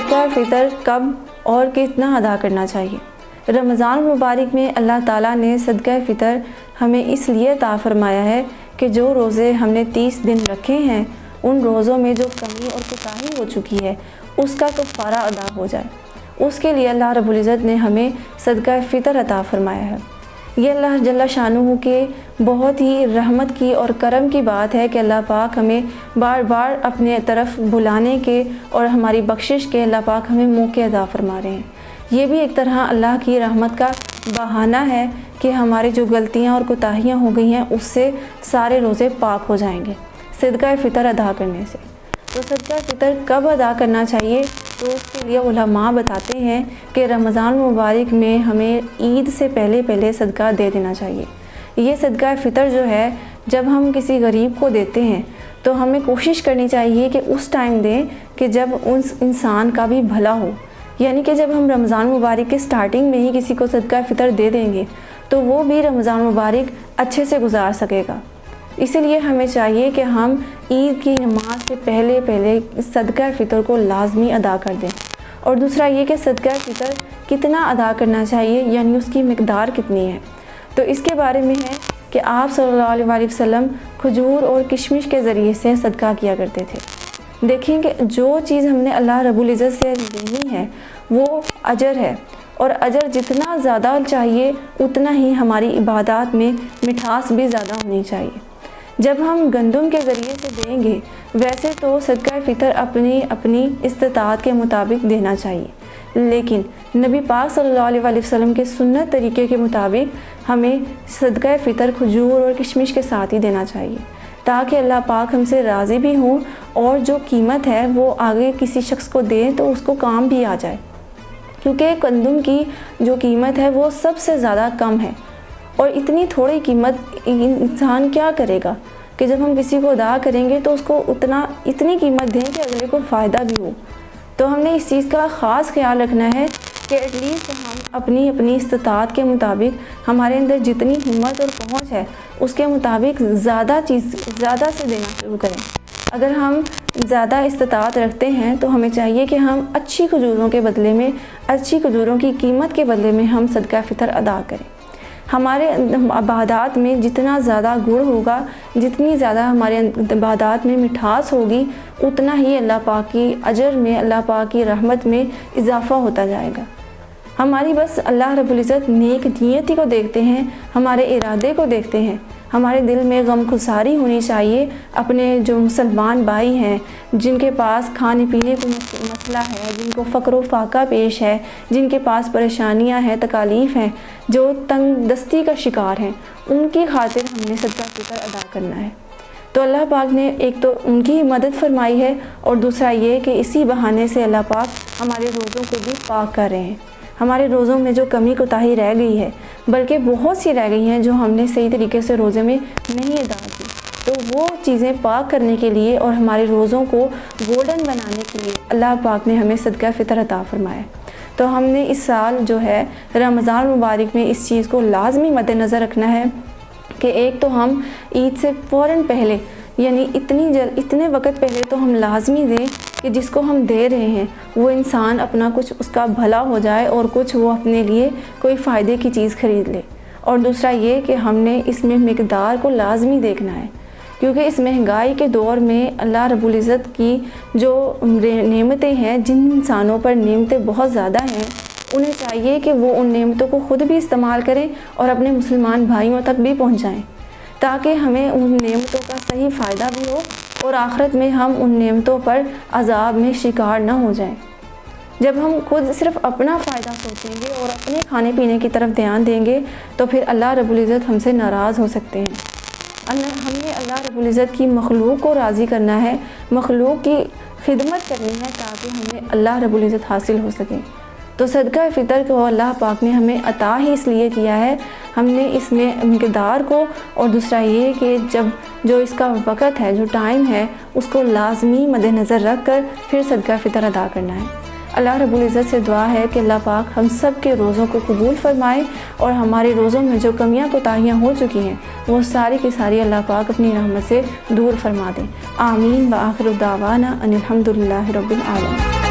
صدقہ فطر کب اور کتنا ادا کرنا چاہیے؟ رمضان المبارک میں اللہ تعالیٰ نے صدقہ فطر ہمیں اس لیے عطا فرمایا ہے کہ جو روزے ہم نے 30 دن رکھے ہیں ان روزوں میں جو کمی اور کوتاہی ہو چکی ہے اس کا کفارہ ادا ہو جائے، اس کے لیے اللہ رب العزت نے ہمیں صدقہ فطر عطا فرمایا ہے۔ یہ اللہ جل شانہ کے بہت ہی رحمت کی اور کرم کی بات ہے کہ اللہ پاک ہمیں بار بار اپنے طرف بلانے کے اور ہماری بخشش کے اللہ پاک ہمیں موقع عطا فرما رہے ہیں۔ یہ بھی ایک طرح اللہ کی رحمت کا بہانہ ہے کہ ہماری جو غلطیاں اور کوتاہیاں ہو گئی ہیں اس سے سارے روزے پاک ہو جائیں گے صدقہ فطر ادا کرنے سے۔ تو صدقہ فطر کب ادا کرنا چاہیے؟ تو اس کے لیے علماء بتاتے ہیں کہ رمضان مبارک میں ہمیں عید سے پہلے صدقہ دے دینا چاہیے۔ یہ صدقہ فطر جو ہے جب ہم کسی غریب کو دیتے ہیں تو ہمیں کوشش کرنی چاہیے کہ اس ٹائم دیں کہ جب اس انسان کا بھی بھلا ہو، یعنی کہ جب ہم رمضان مبارک کے سٹارٹنگ میں ہی کسی کو صدقہ فطر دے دیں گے تو وہ بھی رمضان مبارک اچھے سے گزار سکے گا۔ اسی لیے ہمیں چاہیے کہ ہم عید کی نماز سے پہلے صدقہ فطر کو لازمی ادا کر دیں۔ اور دوسرا یہ کہ صدقہ فطر کتنا ادا کرنا چاہیے، یعنی اس کی مقدار کتنی ہے۔ تو اس کے بارے میں ہے کہ آپ صلی اللہ علیہ وسلم کھجور اور کشمش کے ذریعے سے صدقہ کیا کرتے تھے۔ دیکھیں کہ جو چیز ہم نے اللہ رب العزت سے لینی ہے وہ اجر ہے، اور اجر جتنا زیادہ چاہیے اتنا ہی ہماری عبادات میں مٹھاس بھی زیادہ ہونی چاہیے۔ جب ہم گندم کے ذریعے سے دیں گے ویسے تو صدقہ فطر اپنی استطاعت کے مطابق دینا چاہیے، لیکن نبی پاک صلی اللہ علیہ وسلم کے سنت طریقے کے مطابق ہمیں صدقہ فطر کھجور اور کشمش کے ساتھ ہی دینا چاہیے تاکہ اللہ پاک ہم سے راضی بھی ہوں، اور جو قیمت ہے وہ آگے کسی شخص کو دیں تو اس کو کام بھی آ جائے، کیونکہ گندم کی جو قیمت ہے وہ سب سے زیادہ کم ہے، اور اتنی تھوڑی قیمت انسان کیا کرے گا کہ جب ہم کسی کو ادا کریں گے تو اس کو اتنی قیمت دیں کہ اگلے کو فائدہ بھی ہو۔ تو ہم نے اس چیز کا خاص خیال رکھنا ہے کہ ایٹ لیسٹ ہم اپنی استطاعت کے مطابق ہمارے اندر جتنی ہمت اور پہنچ ہے اس کے مطابق زیادہ سے دینا شروع کریں۔ اگر ہم زیادہ استطاعت رکھتے ہیں تو ہمیں چاہیے کہ ہم اچھی کھجوروں کے بدلے میں، اچھی کھجوروں کی قیمت کے بدلے میں ہم صدقہ فطر ادا کریں۔ ہمارے عبادات میں جتنا زیادہ گڑ ہوگا، جتنی زیادہ ہمارے عبادات میں مٹھاس ہوگی، اتنا ہی اللہ پاک کی اجر میں، اللہ پاک کی رحمت میں اضافہ ہوتا جائے گا۔ ہماری بس اللہ رب العزت نیک نیتی کو دیکھتے ہیں، ہمارے ارادے کو دیکھتے ہیں۔ ہمارے دل میں غم گساری ہونی چاہیے اپنے جو مسلمان بھائی ہیں جن کے پاس کھانے پینے کو مسئلہ ہے، جن کو فقر و فاقہ پیش ہے، جن کے پاس پریشانیاں ہیں، تکالیف ہیں، جو تنگ دستی کا شکار ہیں، ان کی خاطر ہم نے صدقہ فطر ادا کرنا ہے۔ تو اللہ پاک نے ایک تو ان کی مدد فرمائی ہے، اور دوسرا یہ کہ اسی بہانے سے اللہ پاک ہمارے روزوں کو بھی پاک کر رہے ہیں۔ ہمارے روزوں میں جو کمی کوتاہی رہ گئی ہے، بلکہ بہت سی رہ گئی ہیں جو ہم نے صحیح طریقے سے روزے میں نہیں ادا کی، تو وہ چیزیں پاک کرنے کے لیے اور ہمارے روزوں کو گولڈن بنانے کے لیے اللہ پاک نے ہمیں صدقہ فطر عطا فرمایا۔ تو ہم نے اس سال جو ہے رمضان مبارک میں اس چیز کو لازمی مد نظر رکھنا ہے کہ ایک تو ہم عید سے فوراً پہلے، یعنی اتنے وقت پہلے تو ہم لازمی دیں کہ جس کو ہم دے رہے ہیں وہ انسان اپنا کچھ اس کا بھلا ہو جائے اور کچھ وہ اپنے لیے کوئی فائدے کی چیز خرید لے۔ اور دوسرا یہ کہ ہم نے اس میں مقدار کو لازمی دیکھنا ہے، کیونکہ اس مہنگائی کے دور میں اللہ رب العزت کی جو نعمتیں ہیں، جن انسانوں پر نعمتیں بہت زیادہ ہیں، انہیں چاہیے کہ وہ ان نعمتوں کو خود بھی استعمال کریں اور اپنے مسلمان بھائیوں تک بھی پہنچائیں، تاکہ ہمیں ان نعمتوں کا صحیح فائدہ بھی ہو اور آخرت میں ہم ان نعمتوں پر عذاب میں شکار نہ ہو جائیں۔ جب ہم خود صرف اپنا فائدہ سوچیں گے اور اپنے کھانے پینے کی طرف دھیان دیں گے تو پھر اللہ رب العزت ہم سے ناراض ہو سکتے ہیں۔ ہم نے اللہ رب العزت کی مخلوق کو راضی کرنا ہے، مخلوق کی خدمت کرنی ہے تاکہ ہمیں اللہ رب العزت حاصل ہو سکے۔ تو صدقہ فطر کو اللہ پاک نے ہمیں عطا ہی اس لیے کیا ہے، ہم نے اس میں مقدار کو، اور دوسرا یہ کہ جو اس کا وقت ہے، جو ٹائم ہے، اس کو لازمی مد نظر رکھ کر پھر صدقہ فطر ادا کرنا ہے۔ اللہ رب العزت سے دعا ہے کہ اللہ پاک ہم سب کے روزوں کو قبول فرمائے، اور ہمارے روزوں میں جو کمیاں کوتاہیاں ہو چکی ہیں وہ ساری کی ساری اللہ پاک اپنی رحمت سے دور فرما دیں۔ آمین۔ وآخر دعوانا ان الحمد للہ رب العالمین۔